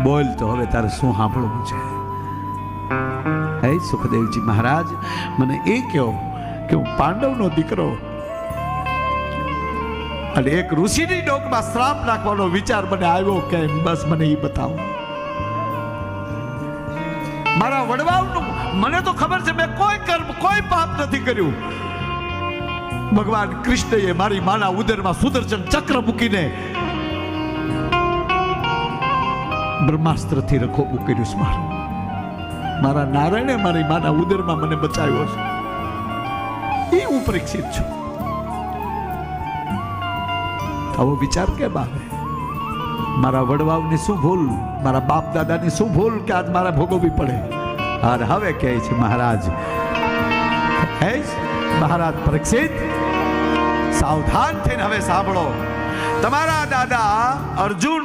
બોલ તો હવે તારે શું સાંભળવું છે? હે સુખદેવજી મહારાજ, મને એ કહો કે હું પાંડવનો દીકરો અને એક ઋષિની ડોકમાં શ્રાપ નાખવાનો વિચાર મને આવ્યો કેમ? બસ મને એ બતાવો. મારા વડવાઓનું મને તો ખબર છે, મેં કોઈ કર્મ કોઈ પાપ નથી કર્યું. ભગવાન કૃષ્ણએ મારી માના ઉદરમાં સુદર્શન ચક્ર મૂકીને બ્રહ્માસ્ત્રથી રખોપું કર્યું છે. મારા નારાયણે મારી માના ઉદરમાં મને બચાવ્યો છે. એ હું પરીક્ષિત છું. આવો વિચાર કેમ આવે? મારા વડવાઓની શું ભૂલ, મારા બાપ દાદાની શું ભૂલ કે આજ મારા ભોગવવી પડે? અને હવે કહે છે મહારાજ, હે મહારાજ પરીક્ષિત, સાવધાન થઈને હવે સાંભળો. તમારા દાદા અર્જુન